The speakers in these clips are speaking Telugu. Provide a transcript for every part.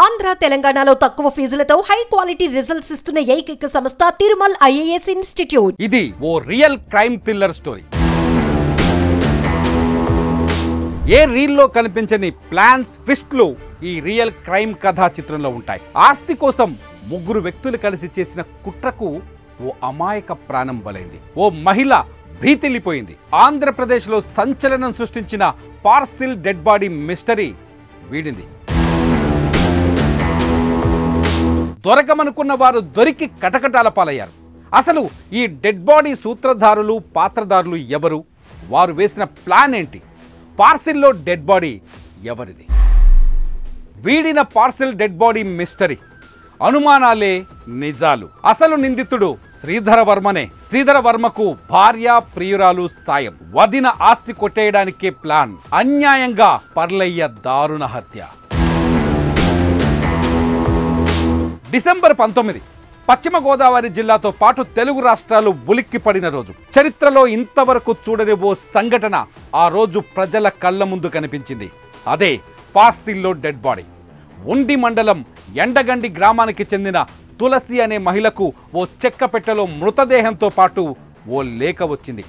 ఆంధ్ర తెలంగాణలో తక్కువ ఫీజులతో హై క్వాలిటీ రిజల్ట్స్ ఇస్తున్న ఏకైక సంస్థ తిరుమల్ ఐఏఎస్ ఇన్స్టిట్యూట్. ఇది ఓ రియల్ క్రైమ్ థ్రిల్లర్ స్టోరీ. ఏ రీల్లో కనిపించని ప్లాన్స్, ట్విస్ట్లు ఈ రియల్ క్రైమ్ కథా చిత్రంలో ఉంటాయి. ఆస్తి కోసం ముగ్గురు వ్యక్తులు కలిసి చేసిన కుట్రకు ఓ అమాయక ప్రాణం బలైంది. ఓ మహిళ భీతిల్లిపోయింది. ఆంధ్రప్రదేశ్లో సంచలనం సృష్టించిన పార్సిల్ డెడ్ బాడీ మిస్టరీ వీడింది. దొరకమనుకున్న వారు దొరికి కటకటాల పాలయ్యారు. అసలు ఈ డెడ్ బాడీ సూత్రధారులు, పాత్రధారులు ఎవరు? వారు వేసిన ప్లాన్ ఏంటి? పార్సిల్లో డెడ్ బాడీ ఎవరిది? వీడిన పార్సిల్ డెడ్ బాడీ మిస్టరీ. అనుమానాలే నిజాలు. అసలు నిందితుడు శ్రీధర వర్మనే. శ్రీధర వర్మకు భార్య, ప్రియురాలు సాయం. వదిన ఆస్తి కొట్టేయడానికే ప్లాన్. అన్యాయంగా పర్లయ్య దారుణ హత్య. డిసెంబర్ 19 పశ్చిమ గోదావరి జిల్లాతో పాటు తెలుగు రాష్ట్రాలు ఉలిక్కిపడిన రోజు. చరిత్రలో ఇంతవరకు చూడని ఓ సంఘటన ఆ రోజు ప్రజల కళ్ళ ముందు కనిపించింది. అదే పార్సిల్లో డెడ్ బాడీ. ఉండి మండలం ఎండగండి గ్రామానికి చెందిన తులసి అనే మహిళకు ఓ చెక్క పెట్టెలో మృతదేహంతో పాటు ఓ లేఖ వచ్చింది.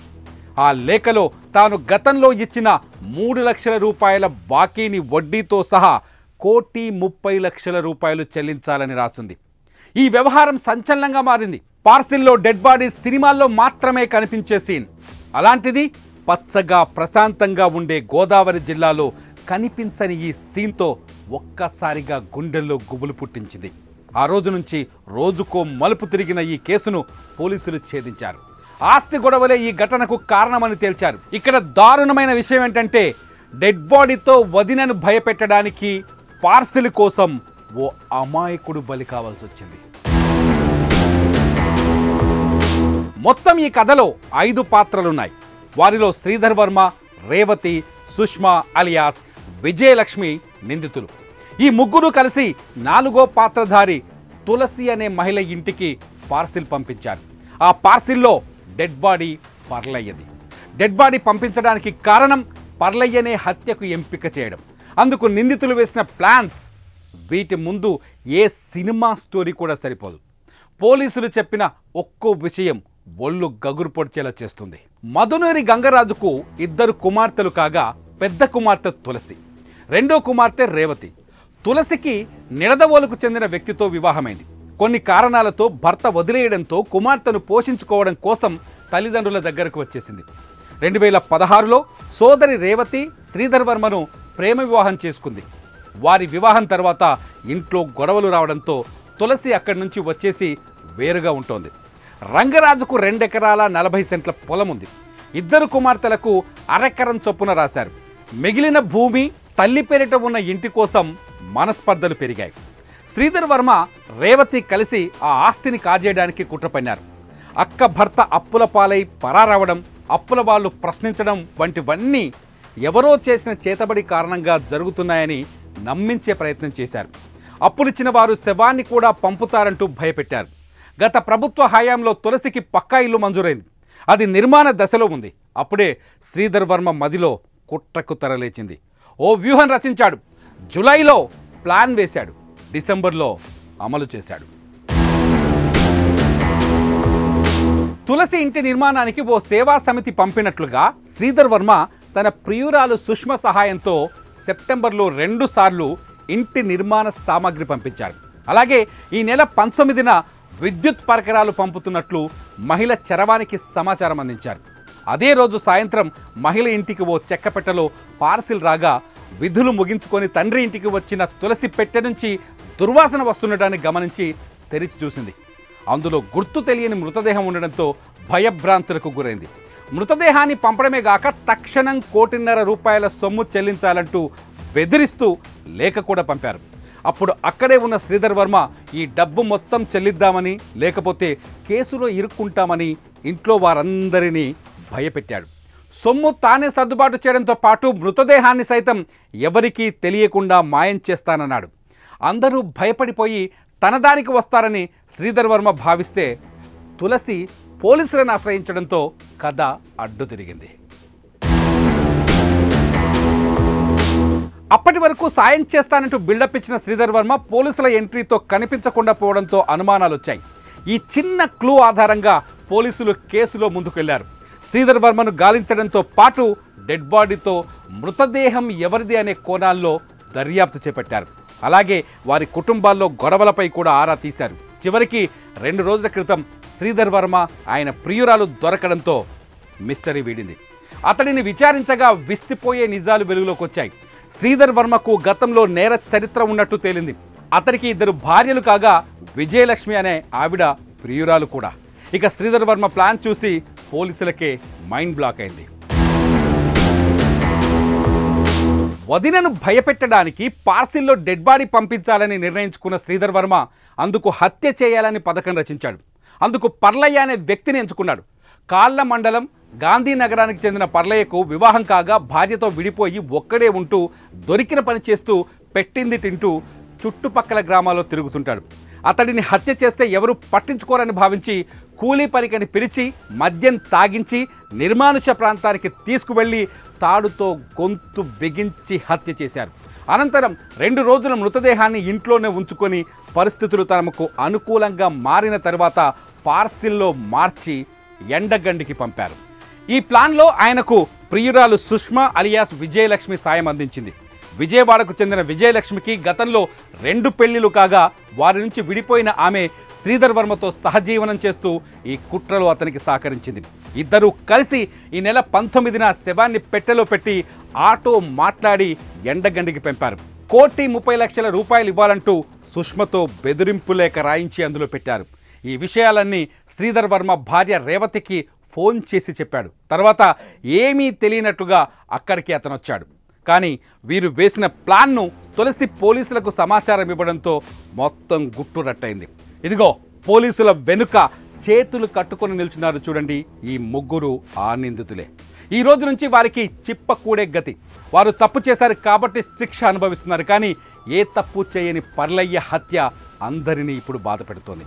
ఆ లేఖలో తాను గతంలో ఇచ్చిన 3 లక్షల రూపాయల బాకీని వడ్డీతో సహా 1,30,00,000 రూపాయలు చెల్లించాలని రాసింది. ఈ వ్యవహారం సంచలనంగా మారింది. పార్సిల్లో డెడ్ బాడీ సినిమాల్లో మాత్రమే కనిపించే సీన్. అలాంటిది పచ్చగా ప్రశాంతంగా ఉండే గోదావరి జిల్లాలో కనిపించని ఈ సీన్తో ఒక్కసారిగా గుండెల్లో గుబులు పుట్టించింది. ఆ రోజు నుంచి రోజుకో మలుపు తిరిగిన ఈ కేసును పోలీసులు ఛేదించారు. ఆస్తి గొడవలే ఈ ఘటనకు కారణమని తేల్చారు. ఇక్కడ దారుణమైన విషయం ఏంటంటే, డెడ్ బాడీతో వదినను భయపెట్టడానికి పార్సిల్ కోసం ఓ అమాయకుడు బలి కావాల్సి వచ్చింది. మొత్తం ఈ కథలో 5 పాత్రలున్నాయి. వారిలో శ్రీధర్ వర్మ, రేవతి, సుష్మా అలియాస్ విజయలక్ష్మి నిందితులు. ఈ ముగ్గురు కలిసి 4వ పాత్రధారి తులసి అనే మహిళ ఇంటికి పార్సిల్ పంపించారు. ఆ పార్సిల్లో డెడ్ బాడీ పర్లయ్యది. డెడ్ బాడీ పంపించడానికి కారణం పర్లయ్యనే హత్యకు ఎంపిక చేయడం. అందుకు నిందితులు వేసిన ప్లాన్స్. వీటి ముందు ఏ సినిమా స్టోరీ కూడా సరిపోదు. పోలీసులు చెప్పిన ఒక్కో విషయం ఒళ్ళు గగురు పొడిచేలా చేస్తుంది. మధునేరి గంగరాజుకు 2 కుమార్తెలు కాగా పెద్ద కుమార్తె తులసి, రెండో కుమార్తె రేవతి. తులసికి నిడదవోలుకు చెందిన వ్యక్తితో వివాహమైంది. కొన్ని కారణాలతో భర్త వదిలేయడంతో కుమార్తెను పోషించుకోవడం కోసం తల్లిదండ్రుల దగ్గరకు వచ్చేసింది. 2016లో సోదరి రేవతి శ్రీధర్ వర్మను ప్రేమ వివాహం చేసుకుంది. వారి వివాహం తర్వాత ఇంట్లో గొడవలు రావడంతో తులసి అక్కడి నుంచి వచ్చేసి వేరుగా ఉంటోంది. రంగరాజుకు 2 ఎకరాల 40 సెంట్ల పొలం ఉంది. 2 కుమార్తెలకు అరెకరం చొప్పున రాశారు. మిగిలిన భూమి తల్లి పేరిట ఉన్న ఇంటి కోసం మనస్పర్ధలు పెరిగాయి. శ్రీధర్ వర్మ, రేవతి కలిసి ఆ ఆస్తిని కాజేయడానికి కుట్ర పన్నారు. అక్క భర్త అప్పుల పాలై పరారవడం, అప్పుల వాళ్ళు ప్రశ్నించడం వంటివన్నీ ఎవరో చేసిన చేతబడి కారణంగా జరుగుతున్నాయని నమ్మించే ప్రయత్నం చేశారు. అప్పులిచ్చిన వారు శవాన్ని కూడా పంపుతారంటూ భయపెట్టారు. గత ప్రభుత్వ హయాంలో తులసికి పక్కా ఇల్లు మంజూరైంది. అది నిర్మాణ దశలో ఉంది. అప్పుడే శ్రీధర్ వర్మ మదిలో కుట్రకు తరలేచింది. ఓ వ్యూహం రచించాడు. జూలైలో ప్లాన్ వేశాడు. డిసెంబర్లో అమలు చేశాడు. తులసి ఇంటి నిర్మాణానికి ఓ సేవా సమితి పంపినట్లుగా శ్రీధర్ వర్మ తన ప్రియురాలు సుష్మ సహాయంతో సెప్టెంబర్లో 2 సార్లు ఇంటి నిర్మాణ సామాగ్రి పంపించారు. అలాగే ఈ నెల 19న విద్యుత్ పరికరాలు పంపుతున్నట్లు మహిళ చరవానికి సమాచారం అందించారు. అదే రోజు సాయంత్రం మహిళ ఇంటికి ఓ చెక్కపెట్టెలో పార్సిల్ రాగా విధులు ముగించుకొని తండ్రి ఇంటికి వచ్చిన తులసి పెట్టె నుంచి దుర్వాసన వస్తుండటాన్ని గమనించి తెరిచి చూసింది. అందులో గుర్తు తెలియని మృతదేహం ఉండడంతో భయభ్రాంతులకు గురైంది. మృతదేహాన్ని పంపడమే గాక తక్షణం 1,50,00,000 రూపాయల సొమ్ము చెల్లించాలంటూ బెదిరిస్తూ లేఖ కూడా పంపారు. అప్పుడు అక్కడే ఉన్న శ్రీధర్ వర్మ ఈ డబ్బు మొత్తం చెల్లిద్దామని, లేకపోతే కేసులో ఇరుక్కుంటామని ఇంట్లో వారందరినీ భయపెట్టాడు. సొమ్ము తానే సర్దుబాటు చేయడంతో పాటు మృతదేహాన్ని సైతం ఎవరికీ తెలియకుండా మాయం చేస్తానన్నాడు. అందరూ భయపడిపోయి తన దారికి వస్తారని శ్రీధర్ వర్మ భావిస్తే తులసి పోలీసులను ఆశ్రయించడంతో కథ అడ్డు తిరిగింది. అప్పటి వరకు సాయం చేస్తానంటూ బిల్డప్ ఇచ్చిన శ్రీధర్ వర్మ పోలీసుల ఎంట్రీతో కనిపించకుండా పోవడంతో అనుమానాలు వచ్చాయి. ఈ చిన్న క్లూ ఆధారంగా పోలీసులు కేసులో ముందుకెళ్లారు. శ్రీధర్ వర్మను గాలించడంతో పాటు డెడ్ బాడీతో మృతదేహం ఎవరిది అనే కోణాల్లో దర్యాప్తు చేపట్టారు. అలాగే వారి కుటుంబాల్లో గొడవలపై కూడా ఆరా తీశారు. చివరికి 2 రోజుల క్రితం శ్రీధర్ వర్మ ఆయన ప్రియురాలు దొరకడంతో మిస్టరీ వీడింది. అతడిని విచారించగా విస్తిపోయే నిజాలు వెలుగులోకి వచ్చాయి. శ్రీధర్ వర్మకు గతంలో నేర చరిత్ర ఉన్నట్టు తేలింది. అతడికి 2 భార్యలు కాగా విజయలక్ష్మి అనే ఆవిడ ప్రియురాలు కూడా. ఇక శ్రీధర్ వర్మ ప్లాన్ చూసి పోలీసులకే మైండ్ బ్లాక్ అయింది. వదినను భయపెట్టడానికి పార్సిల్లో డెడ్ బాడీ పంపించాలని నిర్ణయించుకున్న శ్రీధర్ వర్మ అందుకు హత్య చేయాలని పథకం రచించాడు. అందుకు పర్లయ్య అనే వ్యక్తిని ఎంచుకున్నాడు. కాళ్ళ మండలం గాంధీనగరానికి చెందిన పర్లయ్యకు వివాహం కాగా భార్యతో విడిపోయి ఒక్కడే ఉంటూ దొరికిన పని చేస్తూ పెట్టింది తింటూ చుట్టుపక్కల గ్రామాల్లో తిరుగుతుంటాడు. అతడిని హత్య చేస్తే ఎవరు పట్టించుకోరని భావించి కూలీ పనికని పిలిచి మద్యం తాగించి నిర్మానుష ప్రాంతానికి తీసుకువెళ్ళి తాడుతో గొంతు బిగించి హత్య చేశారు. అనంతరం 2 రోజుల మృతదేహాన్ని ఇంట్లోనే ఉంచుకొని పరిస్థితులు తమకు అనుకూలంగా మారిన తర్వాత పార్సిల్లో మార్చి ఎండగండికి పంపారు. ఈ ప్లాన్లో ఆయనకు ప్రియురాలు సుష్మా అలియాస్ విజయలక్ష్మి సాయం అందించింది. విజయవాడకు చెందిన విజయలక్ష్మికి గతంలో 2 పెళ్లిలు కాగా వారి నుంచి విడిపోయిన ఆమె శ్రీధర్ వర్మతో సహజీవనం చేస్తూ ఈ కుట్రలో అతనికి సహకరించింది. ఇద్దరూ కలిసి ఈ నెల 19న శవాన్ని పెట్టెలో పెట్టి ఆటో మాట్లాడి ఎండగండికి పంపారు. 1,30,00,000 రూపాయలు ఇవ్వాలంటూ సుష్మతో బెదిరింపు లేఖ రాయించి అందులో పెట్టారు. ఈ విషయాలన్నీ శ్రీధర్ వర్మ భార్య రేవతికి ఫోన్ చేసి చెప్పాడు. తర్వాత ఏమీ తెలియనట్టుగా అక్కడికి అతను వచ్చాడు. కానీ వీరు వేసిన ప్లాన్ను తొలిసి పోలీసులకు సమాచారం ఇవ్వడంతో మొత్తం గుట్టురట్టయింది. ఇదిగో పోలీసుల వెనుక చేతులు కట్టుకొని నిల్చున్నారు చూడండి ఈ ముగ్గురు ఆ నిందితులే. ఈ రోజు నుంచి వారికి చిప్పకూడే గతి. వారు తప్పు చేశారు కాబట్టి శిక్ష అనుభవిస్తున్నారు. కానీ ఏ తప్పు చేయని పర్లయ్య హత్య అందరినీ ఇప్పుడు బాధ పెడుతోంది.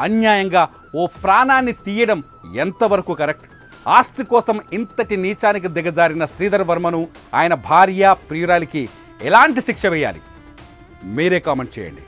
అన్యాయంగా ఓ ప్రాణాన్ని తీయడం ఎంతవరకు కరెక్ట్? ఆస్తి కోసం ఇంతటి నీచానికి దిగజారిన శ్రీధర్ వర్మను ఆయన భార్య ప్రియురాలికి ఎలాంటి శిక్ష వేయాలి? మీరే కామెంట్ చేయండి.